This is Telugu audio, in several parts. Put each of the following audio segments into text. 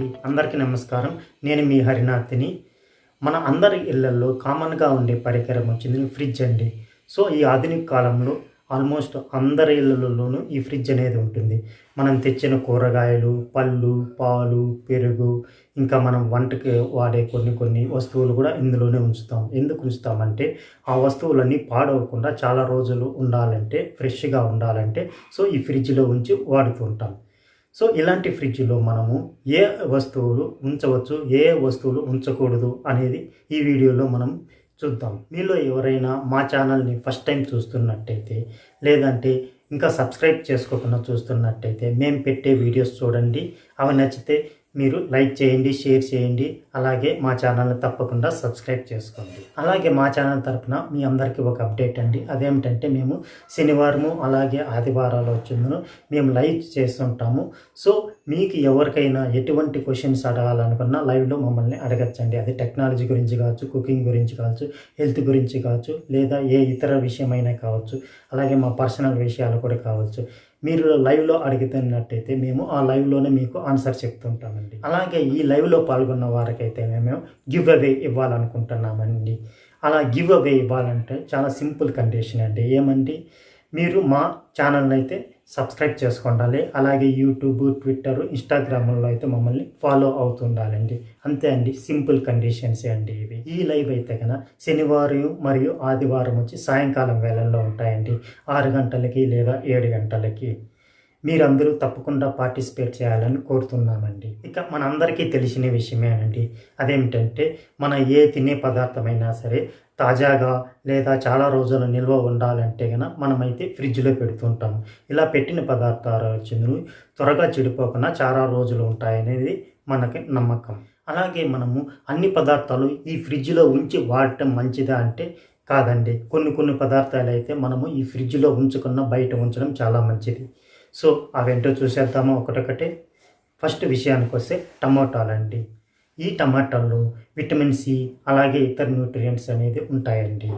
అండి, అందరికీ నమస్కారం. నేను మీ హరినాథ్‌ని. మన అందరి ఇళ్లల్లో కామన్‌గా ఉండే పరికరం వచ్చింది ఫ్రిడ్జ్ అండి. సో, ఈ ఆధునిక కాలంలో ఆల్మోస్ట్ అందరి ఇళ్లల్లోనూ ఈ ఫ్రిడ్జ్ అనేది ఉంటుంది. మనం తెచ్చిన కూరగాయలు, పళ్ళు, పాలు, పెరుగు, ఇంకా మనం వంటకి వాడే కొన్ని కొన్ని వస్తువులు కూడా ఇందులోనే ఉంచుతాం. ఎందుకు ఉంచుతామంటే, ఆ వస్తువులన్నీ పాడవకుండా చాలా రోజులు ఉండాలంటే, ఫ్రెష్‌గా ఉండాలంటే, సో, ఈ ఫ్రిడ్జ్‌లో ఉంచి వాడుతూ ఉంటాం. సో, ఇలాంటి ఫ్రిడ్జ్‌లో మనము ఏ వస్తువులు ఉంచవచ్చు, ఏ వస్తువులు ఉంచకూడదు అనేది ఈ వీడియోలో మనం చూద్దాం. మీలో ఎవరైనా మా ఛానల్‌ని ఫస్ట్ టైం చూస్తున్నట్టయితే, లేదంటే ఇంకా సబ్స్క్రైబ్ చేసుకోకుండా చూస్తున్నట్టయితే, మేము పెట్టే వీడియోస్ చూడండి. అవి నచ్చితే మీరు లైక్ చేయండి, షేర్ చేయండి. అలాగే మా ఛానల్‌ని తప్పకుండా సబ్స్క్రైబ్ చేసుకోండి. అలాగే మా ఛానల్ తరపున మీ అందరికీ ఒక అప్డేట్ అండి. అదేమిటంటే మేము శనివారము అలాగే ఆదివారాలు వచ్చిందను మేము లైవ్ చేస్తుంటాము. సో, మీకు ఎవరికైనా ఎటువంటి క్వెషన్స్ అడగాలనుకున్నా లైవ్‌లో మమ్మల్ని అడగచ్చండి. అది టెక్నాలజీ గురించి కావచ్చు, కుకింగ్ గురించి కావచ్చు, హెల్త్ గురించి కావచ్చు, లేదా ఏ ఇతర విషయమైనా కావచ్చు. అలాగే మా పర్సనల్ విషయాలు కూడా కావచ్చు. మీరు లైవ్‌లో అడుగుతున్నట్టయితే మేము ఆ లైవ్‌లోనే మీకు ఆన్సర్ చెప్తుంటామండి. అలాగే ఈ లైవ్‌లో పాల్గొన్న వారికైతే మేము గివ్ అవే ఇవ్వాలనుకుంటున్నామండి. అలా గివ్ అవే ఇవ్వాలంటే చాలా సింపుల్ కండిషన్ అండి. ఏమండి, మీరు మా ఛానల్‌ని అయితే సబ్స్క్రైబ్ చేసుకుండాలి. అలాగే యూట్యూబ్, ట్విట్టర్, ఇన్‌స్టాగ్రామ్‌లో అయితే మమ్మల్ని ఫాలో అవుతుండాలండి. అంతే అండి, సింపుల్ కండిషన్సే అండి ఇవి. ఈ లైవ్ అయితే శనివారం మరియు ఆదివారం వచ్చి సాయంకాలం వేళల్లో ఉంటాయండి. 6 గంటలకి లేదా 7 గంటలకి. మీరందరూ తప్పకుండా పార్టిసిపేట్ చేయాలని కోరుతున్నామండి. ఇక మనందరికీ తెలిసిన విషయమేనండి. అదేమిటంటే, మన ఏ తినే పదార్థమైనా సరే తాజాగా లేదా చాలా రోజులు నిల్వ ఉండాలంటే మనమైతే ఫ్రిడ్జ్‌లో పెడుతుంటాము. ఇలా పెట్టిన పదార్థాలు వచ్చినవి త్వరగా చెడిపోకుండా చాలా రోజులు ఉంటాయనేది మనకి నమ్మకం. అలాగే మనము అన్ని పదార్థాలు ఈ ఫ్రిడ్జ్‌లో ఉంచి వాడటం మంచిదా అంటే కాదండి. కొన్ని కొన్ని పదార్థాలైతే మనము ఈ ఫ్రిడ్జ్‌లో ఉంచకుండా బయట ఉంచడం చాలా మంచిది. సో, అవేంటో చూసేద్దామా ఒకటొకటి. ఫస్ట్ విషయానికొస్తే టమోటాలండి. ఈ టమాటాల్లో విటమిన్ సి అలాగే ఇతర న్యూట్రియంట్స్ అనేది ఉంటాయండి.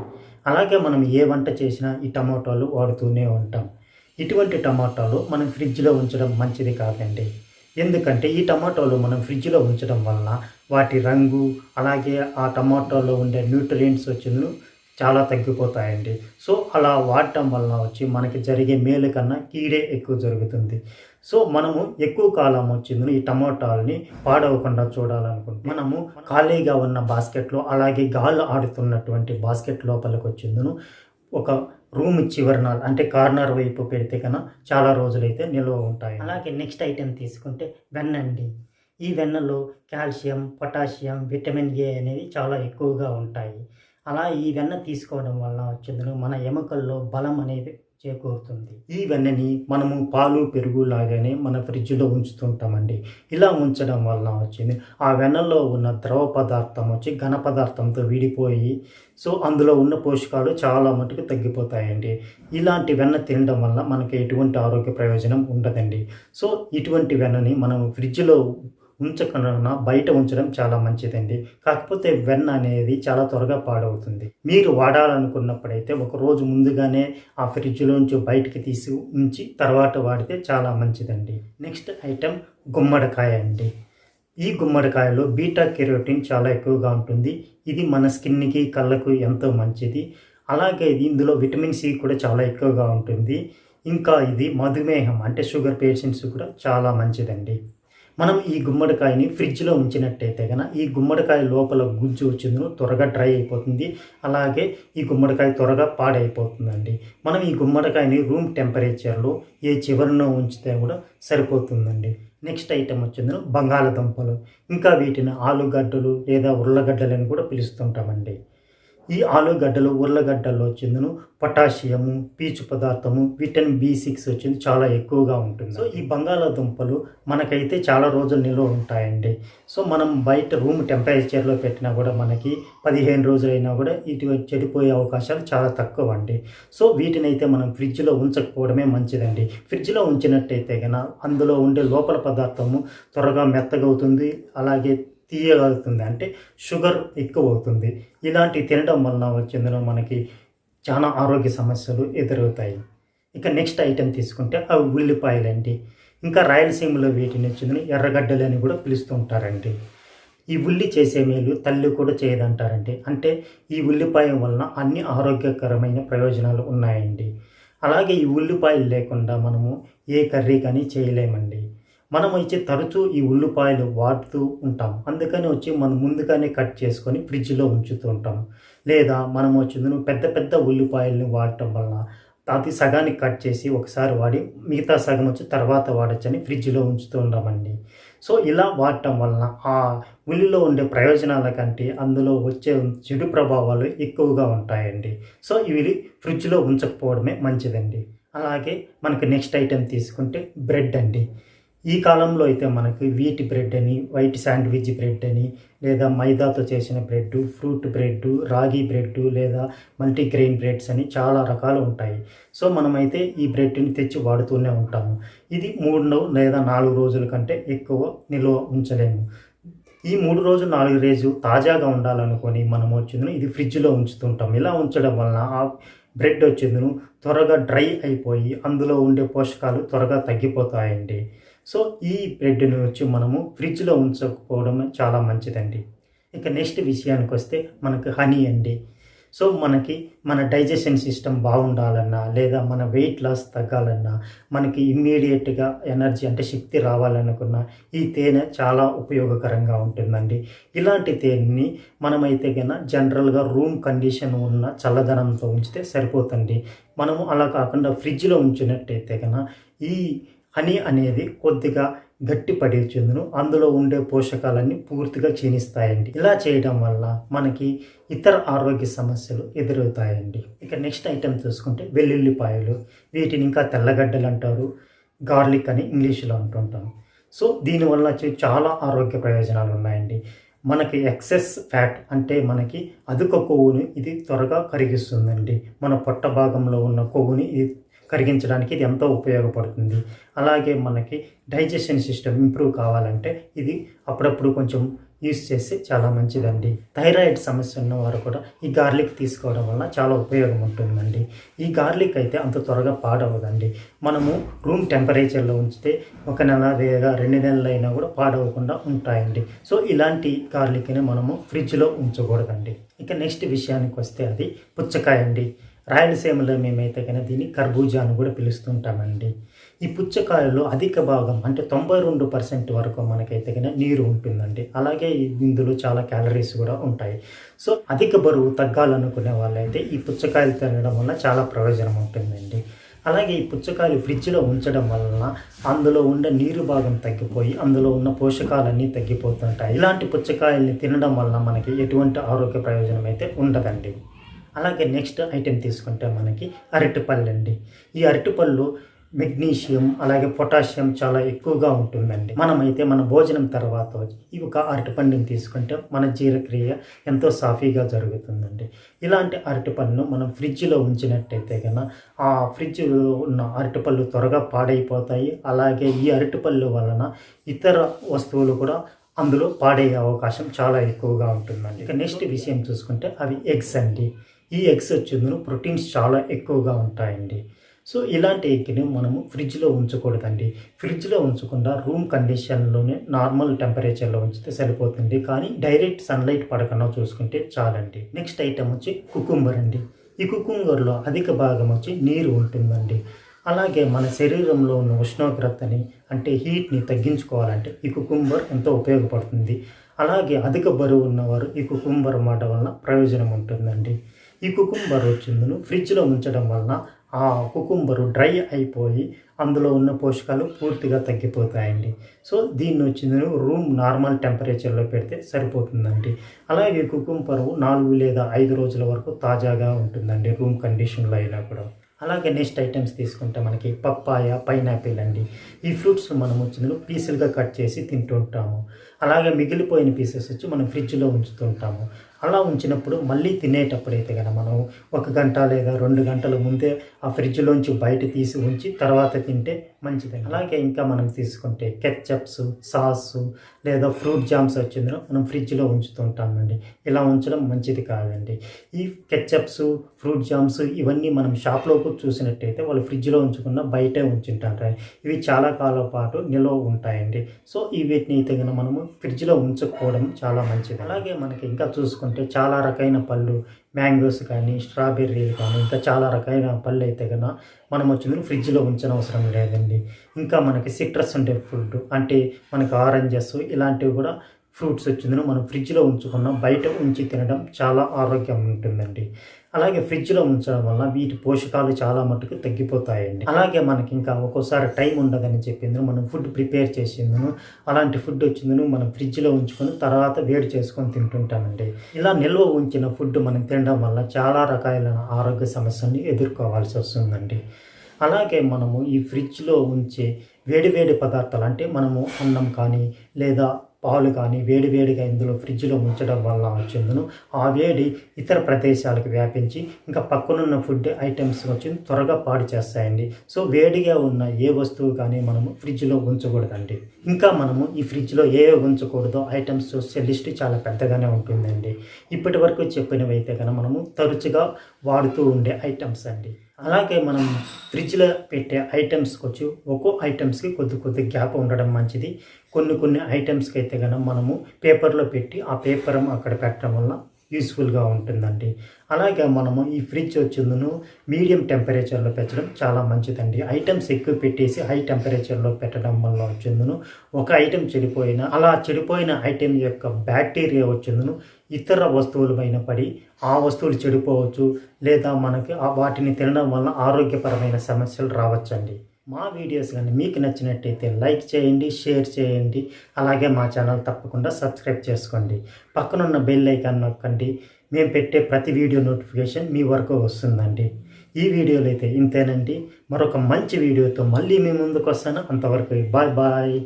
అలాగే మనం ఏ వంట చేసినా ఈ టమాటాలు వాడుతూనే ఉంటాం. ఇటువంటి టమాటాలు మనం ఫ్రిడ్జ్‌లో ఉంచడం మంచిది కాదండి. ఎందుకంటే ఈ టమాటాలు మనం ఫ్రిడ్జ్‌లో ఉంచడం వలన వాటి రంగు, అలాగే ఆ టమాటాలో ఉండే న్యూట్రియంట్స్ వచ్చినను చాలా తగ్గిపోతాయండి. సో, అలా వాడటం వలన వచ్చి మనకి జరిగే మేలు కన్నా కీడే ఎక్కువ జరుగుతుంది. సో, మనము ఎక్కువ కాలం వచ్చిందని ఈ టమోటాలని పాడవకుండా చూడాలనుకుంటే మనము ఖాళీగా ఉన్న బాస్కెట్‌లో, అలాగే గాలి ఆడుతున్నటువంటి బాస్కెట్ లోపలికి వచ్చిందను ఒక రూమ్ చివరన అంటే కార్నర్ వైపు పెడితే చాలా రోజులైతే నిల్వ ఉంటాయి. అలాగే నెక్స్ట్ ఐటెమ్ తీసుకుంటే వెన్నండి. ఈ వెన్నలో కాల్షియం, పొటాషియం, విటమిన్ ఏ అనేవి చాలా ఎక్కువగా ఉంటాయి. అలా ఈ వెన్న తీసుకోవడం వల్ల వచ్చిందను మన ఎముకల్లో బలం అనేది చేకూరుతుంది. ఈ వెన్నని మనము పాలు, పెరుగు లాగానే మన ఫ్రిడ్జ్‌లో ఉంచుతుంటామండి. ఇలా ఉంచడం వలన వచ్చింది ఆ వెన్నలో ఉన్న ద్రవ పదార్థం వచ్చి ఘన పదార్థంతో విడిపోయి, సో, అందులో ఉన్న పోషకాలు చాలా మటుకు తగ్గిపోతాయండి. ఇలాంటి వెన్న తినడం వల్ల మనకి ఎటువంటి ఆరోగ్య ప్రయోజనం ఉండదండి. సో, ఇటువంటి వెన్నని మనం ఫ్రిడ్జ్‌లో ఉంచకుండా బయట ఉంచడం చాలా మంచిదండి. కాకపోతే వెన్న అనేది చాలా త్వరగా పాడవుతుంది. మీరు వాడాలనుకున్నప్పుడైతే ఒక రోజు ముందుగానే ఆ ఫ్రిడ్జ్‌లోంచి బయటికి తీసి ఉంచి తర్వాత వాడితే చాలా మంచిదండి. నెక్స్ట్ ఐటెం గుమ్మడికాయ అండి. ఈ గుమ్మడికాయలో బీటా కెరోటిన్ చాలా ఎక్కువగా ఉంటుంది. ఇది మన స్కిన్‌కి, కళ్ళకు ఎంతో మంచిది. అలాగే ఇందులో విటమిన్ సి కూడా చాలా ఎక్కువగా ఉంటుంది. ఇంకా ఇది మధుమేహం అంటే షుగర్ పేషెంట్స్ కూడా చాలా మంచిదండి. మనం ఈ గుమ్మడికాయని ఫ్రిడ్జ్‌లో ఉంచినట్టయితే ఈ గుమ్మడికాయ లోపల గుజ్జు వచ్చిందో త్వరగా డ్రై అయిపోతుంది. అలాగే ఈ గుమ్మడికాయ త్వరగా పాడైపోతుందండి. మనం ఈ గుమ్మడికాయని రూమ్ టెంపరేచర్‌లో ఏ చివరన ఉంచితే కూడా సరిపోతుందండి. నెక్స్ట్ ఐటెమ్ వచ్చిందో బంగాళదుంపలు. ఇంకా వీటిని ఆలుగడ్డలు లేదా ఉర్లగడ్డలని కూడా పిలుస్తుంటామండి. ఈ ఆలుగడ్డలు, ఉర్లగడ్డల్లో వచ్చిందను పొటాషియము, పీచు పదార్థము, విటమిన్ బి6 వచ్చింది చాలా ఎక్కువగా ఉంటుంది. సో, ఈ బంగాళాదుంపలు మనకైతే చాలా రోజులు నిల్వ ఉంటాయండి. సో, మనం బయట రూమ్ టెంపరేచర్‌లో పెట్టినా కూడా మనకి 15 రోజులైనా కూడా ఇటు చెడిపోయే అవకాశాలు చాలా తక్కువ అండి. సో, వీటినైతే మనం ఫ్రిడ్జ్‌లో ఉంచకపోవడమే మంచిదండి. ఫ్రిడ్జ్‌లో ఉంచినట్టయితే అందులో ఉండే లోపల పదార్థము త్వరగా మెత్తగవుతుంది. అలాగే తీయగా అవుతుంది. అంటే షుగర్ ఎక్కువ అవుతుంది. ఇలాంటివి తినడం వలన వచ్చిందను మనకి చాలా ఆరోగ్య సమస్యలు ఎదురవుతాయి. ఇక నెక్స్ట్ ఐటెమ్ తీసుకుంటే అవి ఉల్లిపాయలండి. ఇంకా రాయలసీమలో వీటిని వచ్చిందని ఎర్రగడ్డలు అని కూడా పిలుస్తూ ఉంటారండి. ఈ ఉల్లి చేసే మేలు తల్లి కూడా చేయదంటారండి. అంటే ఈ ఉల్లిపాయ వలన అన్ని ఆరోగ్యకరమైన ప్రయోజనాలు ఉన్నాయండి. అలాగే ఈ ఉల్లిపాయలు లేకుండా మనము ఏ కర్రీ కానీ చేయలేమండి. మనం అయితే తరచూ ఈ ఉల్లిపాయలు వాడుతూ ఉంటాం. అందుకని వచ్చి మనం ముందుగానే కట్ చేసుకొని ఫ్రిడ్జ్లో ఉంచుతూ ఉంటాం. లేదా మనం వచ్చింది పెద్ద పెద్ద ఉల్లిపాయలని వాడటం వలన అది సగానికి కట్ చేసి ఒకసారి వాడి మిగతా సగం వచ్చి తర్వాత వాడచ్చని ఫ్రిడ్జ్లో ఉంచుతూ ఉంటామండి. సో ఇలా వాడటం వలన ఆ ఉల్లిలో ఉండే ప్రయోజనాల కంటే అందులో వచ్చే చెడు ప్రభావాలు ఎక్కువగా ఉంటాయండి. సో ఇవి ఫ్రిడ్జ్లో ఉంచకపోవడమే మంచిదండి. అలాగే మనకి నెక్స్ట్ ఐటెం తీసుకుంటే బ్రెడ్ అండి. ఈ కాలంలో అయితే మనకి వీట్ బ్రెడ్ అని, వైట్ శాండ్విచ్ బ్రెడ్ అని, లేదా మైదాతో చేసిన బ్రెడ్, ఫ్రూట్ బ్రెడ్, రాగి బ్రెడ్, లేదా మల్టీగ్రెయిన్ బ్రెడ్స్ అని చాలా రకాలు ఉంటాయి. సో మనమైతే ఈ బ్రెడ్ని తెచ్చి వాడుతూనే ఉంటాము. ఇది 3 లేదా 4 రోజుల కంటే ఎక్కువ నిల్వ ఉంచలేము. ఈ 3 రోజులు 4 రోజులు తాజాగా ఉండాలనుకొని మనం వచ్చిందని ఇది ఫ్రిడ్జ్లో ఉంచుతుంటాం. ఇలా ఉంచడం వలన ఆ బ్రెడ్ వచ్చిందను త్వరగా డ్రై అయిపోయి అందులో ఉండే పోషకాలు త్వరగా తగ్గిపోతాయండి. సో ఈ బ్రెడ్‌ని వచ్చి మనము ఫ్రిడ్జ్‌లో ఉంచకపోవడం చాలా మంచిదండి. ఇక నెక్స్ట్ విషయానికి వస్తే మనకు హనీ అండి. సో మనకి మన డైజెషన్ సిస్టమ్ బాగుండాలన్నా, లేదా మన వెయిట్ లాస్ తగ్గాలన్నా, మనకి ఇమ్మీడియేట్‌గా ఎనర్జీ అంటే శక్తి రావాలనుకున్నా ఈ తేనె చాలా ఉపయోగకరంగా ఉంటుందండి. ఇలాంటి తేనెని మనమైతే జనరల్‌గా రూమ్ కండిషన్ ఉన్న చల్లదనంతో ఉంచితే సరిపోతుంది. మనము అలా కాకుండా ఫ్రిడ్జ్‌లో ఉంచినట్టయితే ఈ హనీ అనేది కొద్దిగా గట్టిపడి చెందును అందులో ఉండే పోషకాలన్నీ పూర్తిగా క్షీణిస్తాయండి. ఇలా చేయడం వల్ల మనకి ఇతర ఆరోగ్య సమస్యలు ఎదురవుతాయండి. ఇక నెక్స్ట్ ఐటెం చూసుకుంటే వెల్లుల్లిపాయలు. వీటిని ఇంకా తెల్లగడ్డలు అంటారు, గార్లిక్ అని ఇంగ్లీష్లో అంటుంటాం. సో దీనివల్ల చాలా ఆరోగ్య ప్రయోజనాలు ఉన్నాయండి. మనకి ఎక్సెస్ ఫ్యాట్ అంటే మనకి అధిక కొవ్వుని ఇది త్వరగా కరిగిస్తుందండి. మన పొట్ట భాగంలో ఉన్న కొవ్వుని ఇది కరిగించడానికి ఇది ఎంతో ఉపయోగపడుతుంది. అలాగే మనకి డైజెషన్ సిస్టమ్ ఇంప్రూవ్ కావాలంటే ఇది అప్పుడప్పుడు కొంచెం యూస్ చేస్తే చాలా మంచిదండి. థైరాయిడ్ సమస్య ఉన్నవారు కూడా ఈ గార్లిక్ తీసుకోవడం వల్ల చాలా ఉపయోగం ఉంటుందండి. ఈ గార్లిక్ అయితే అంత త్వరగా పాడవదండి. మనము రూమ్ టెంపరేచర్లో ఉంచితే 1 నెల లేదా 2 నెలలు అయినా కూడా పాడవకుండా ఉంటాయండి. సో ఇలాంటి గార్లిక్ని మనము ఫ్రిడ్జ్లో ఉంచకూడదండి. ఇక నెక్స్ట్ విషయానికి వస్తే అది పుచ్చకాయ అండి. రాయలసీమలో మేమైతే దీన్ని కర్బూజా అని కూడా పిలుస్తుంటామండి. ఈ పుచ్చకాయలో అధిక భాగం అంటే 92% వరకు మనకైతే నీరు ఉంటుందండి. అలాగే ఇందులో చాలా క్యాలరీస్ కూడా ఉంటాయి. సో అధిక బరువు తగ్గాలనుకునే వాళ్ళైతే ఈ పుచ్చకాయలు తినడం వల్ల చాలా ప్రయోజనం ఉంటుందండి. అలాగే ఈ పుచ్చకాయలు ఫ్రిడ్జ్లో ఉంచడం వలన అందులో ఉండే నీరు భాగం తగ్గిపోయి అందులో ఉన్న పోషకాలన్నీ తగ్గిపోతుంటాయి. ఇలాంటి పుచ్చకాయల్ని తినడం వలన మనకి ఎటువంటి ఆరోగ్య ప్రయోజనం అయితే ఉండదండి. అలాగే నెక్స్ట్ ఐటెం తీసుకుంటే మనకి అరటిపళ్ళు అండి. ఈ అరటిపళ్ళు మెగ్నీషియం అలాగే పొటాషియం చాలా ఎక్కువగా ఉంటుందండి. మనమైతే మన భోజనం తర్వాత ఈ ఒక అరటిపండుని తీసుకుంటే మన జీర్ణక్రియ ఎంతో సాఫీగా జరుగుతుందండి. ఇలాంటి అరటిపళ్ళను మనం ఫ్రిడ్జ్లో ఉంచినట్టయితే ఆ ఫ్రిడ్జ్లో ఉన్న అరటిపళ్ళు త్వరగా పాడైపోతాయి. అలాగే ఈ అరటిపళ్ళు వలన ఇతర వస్తువులు కూడా అందులో పాడయ్యే అవకాశం చాలా ఎక్కువగా ఉంటుందండి. ఇక నెక్స్ట్ విషయం చూసుకుంటే అవి ఎగ్స్ అండి. ఈ ఎగ్స్ వచ్చేందుకు ప్రోటీన్స్ చాలా ఎక్కువగా ఉంటాయండి. సో ఇలాంటి ఎగ్ని మనము ఫ్రిడ్జ్లో ఉంచకూడదండి. ఫ్రిడ్జ్లో ఉంచకుండా రూమ్ కండిషన్లోనే నార్మల్ టెంపరేచర్లో ఉంచితే సరిపోతుంది. కానీ డైరెక్ట్ సన్లైట్ పడకుండా చూసుకుంటే చాలండి. నెక్స్ట్ ఐటెం వచ్చి కుకుంబర్ అండి. ఈ కుకుంబర్లో అధిక భాగం వచ్చి నీరు ఉంటుందండి. అలాగే మన శరీరంలో ఉన్న ఉష్ణోగ్రతని అంటే హీట్ని తగ్గించుకోవాలంటే ఈ కుకుంబర్ ఎంతో ఉపయోగపడుతుంది. అలాగే అధిక బరువు ఉన్నవారు ఈ కుకుంబర్ వాడడం వలన ప్రయోజనం ఉంటుందండి. ఈ కుకుంబర్ వచ్చిందును ఫ్రిడ్జ్లో ఉంచడం వలన ఆ కుకుంబరు డ్రై అయిపోయి అందులో ఉన్న పోషకాలు పూర్తిగా తగ్గిపోతాయండి. సో దీన్ని వచ్చిందని రూమ్ నార్మల్ టెంపరేచర్లో పెడితే సరిపోతుందండి. అలాగే కుకుంబరు 4 లేదా 5 రోజుల వరకు తాజాగా ఉంటుందండి రూమ్ కండిషన్లో అయినా కూడా. అలాగే నెక్స్ట్ ఐటమ్స్ తీసుకుంటే మనకి పప్పాయ, పైనాపిల్ అండి. ఈ ఫ్రూట్స్ మనం వచ్చిందని పీసులుగా కట్ చేసి తింటుంటాము. అలాగే మిగిలిపోయిన పీసెస్ వచ్చి మనం ఫ్రిడ్జ్లో ఉంచుతుంటాము. అలా ఉంచినప్పుడు మళ్ళీ తినేటప్పుడు అయితే కనుక మనం 1 గంట లేదా 2 గంటల ముందే ఆ ఫ్రిడ్జ్లోంచి బయట తీసి ఉంచి తర్వాత తింటే మంచిదండి. అలాగే ఇంకా మనం తీసుకుంటే కెచప్స్, సాసు లేదా ఫ్రూట్ జామ్స్ వచ్చిందో మనం ఫ్రిడ్జ్లో ఉంచుతుంటామండి. ఇలా ఉంచడం మంచిది కాదండి. ఈ కెచప్స్, ఫ్రూట్ జామ్స్ ఇవన్నీ మనం షాప్లో చూసినట్టయితే వాళ్ళు ఫ్రిడ్జ్లో ఉంచకుండా బయటే ఉంచుంటారు. ఇవి చాలా కాలం పాటు నిల్వ ఉంటాయండి. సో ఈ వీటిని అయితే కనుక మనము ఫ్రిడ్జ్లో ఉంచకపోవడం చాలా మంచిది. అలాగే మనకి ఇంకా చూసుకుంటే చాలా రకమైన పళ్ళు, మ్యాంగోస్ కానీ, స్ట్రాబెర్రీలు కానీ, ఇంకా చాలా రకమైన పళ్ళు అయితే కనుక మనం వచ్చిందని ఫ్రిడ్జ్లో ఉంచనవసరం లేదండి. ఇంకా మనకి సిట్రస్ ఉండే ఫుడ్ అంటే మనకి ఆరెంజెస్ ఇలాంటివి కూడా ఫ్రూట్స్ వచ్చిందని మనం ఫ్రిడ్జ్లో ఉంచుకున్న బయట ఉంచి తినడం చాలా ఆరోగ్యం ఉంటుందండి. అలాగే ఫ్రిడ్జ్లో ఉంచడం వల్ల వీటి పోషకాలు చాలా మటుకు తగ్గిపోతాయండి. అలాగే మనకి ఇంకా ఒక్కోసారి టైం ఉండదని చెప్పింది మనం ఫుడ్ ప్రిపేర్ చేసిందను అలాంటి ఫుడ్ వచ్చిందను మనం ఫ్రిడ్జ్లో ఉంచుకొని తర్వాత వేడి చేసుకొని తింటుంటామండి. ఇలా నిల్వ ఉంచిన ఫుడ్ మనం తినడం వల్ల చాలా రకాలైన ఆరోగ్య సమస్యల్ని ఎదుర్కోవాల్సి వస్తుందండి. అలాగే మనము ఈ ఫ్రిడ్జ్లో ఉంచే వేడి పదార్థాలు అంటే మనము అన్నం కానీ లేదా పాలు కానీ వేడిగా ఇందులో ఫ్రిడ్జ్లో ఉంచడం వల్ల వచ్చిందను ఆ వేడి ఇతర ప్రదేశాలకు వ్యాపించి ఇంకా పక్కనున్న ఫుడ్ ఐటమ్స్ వచ్చి త్వరగా పాడు చేస్తాయండి. సో వేడిగా ఉన్న ఏ వస్తువు కానీ మనము ఫ్రిడ్జ్లో ఉంచకూడదండి. ఇంకా మనము ఈ ఫ్రిడ్జ్లో ఏ ఉంచకూడదో ఐటమ్స్ చూస్తే లిస్ట్ చాలా పెద్దగానే ఉంటుందండి. ఇప్పటి వరకు చెప్పినవి అయితే కనుక మనము తరచుగా వాడుతూ ఉండే ఐటమ్స్ అండి. అలాగే మనం ఫ్రిడ్జ్లో పెట్టే ఐటమ్స్కి వచ్చి ఒక్కో ఐటమ్స్కి కొద్ది గ్యాప్ ఉండడం మంచిది. కొన్ని ఐటమ్స్కి అయితే కనుక మనము పేపర్లో పెట్టి ఆ పేపర్ అక్కడ పెట్టడం వల్ల యూస్ఫుల్గా ఉంటుందండి. అలాగే మనము ఈ ఫ్రిడ్జ్ వచ్చిందను మీడియం టెంపరేచర్లో పెట్టడం చాలా మంచిదండి. ఐటమ్స్ ఎక్కువ పెట్టేసి హై టెంపరేచర్లో పెట్టడం వల్ల వచ్చిందను ఒక ఐటెం చెడిపోయినా అలా చెడిపోయిన ఐటెం యొక్క బ్యాక్టీరియా వచ్చిందను ఇతర వస్తువుల పైన పడి ఆ వస్తువులు చెడిపోవచ్చు లేదా మనకి వాటిని తినడం వల్ల ఆరోగ్యపరమైన సమస్యలు రావచ్చండి. మా వీడియోస్ కానీ మీకు నచ్చినట్టయితే లైక్ చేయండి, షేర్ చేయండి. అలాగే మా ఛానల్ తప్పకుండా సబ్స్క్రైబ్ చేసుకోండి. పక్కనున్న బెల్ ఐకాన్ నొక్కండి. మేము పెట్టే ప్రతి వీడియో నోటిఫికేషన్ మీ వరకు వస్తుందండి. ఈ వీడియోలో అయితే ఇంతేనండి. మరొక మంచి వీడియోతో మళ్ళీ మీ ముందుకు వస్తాను. అంతవరకు బాయ్.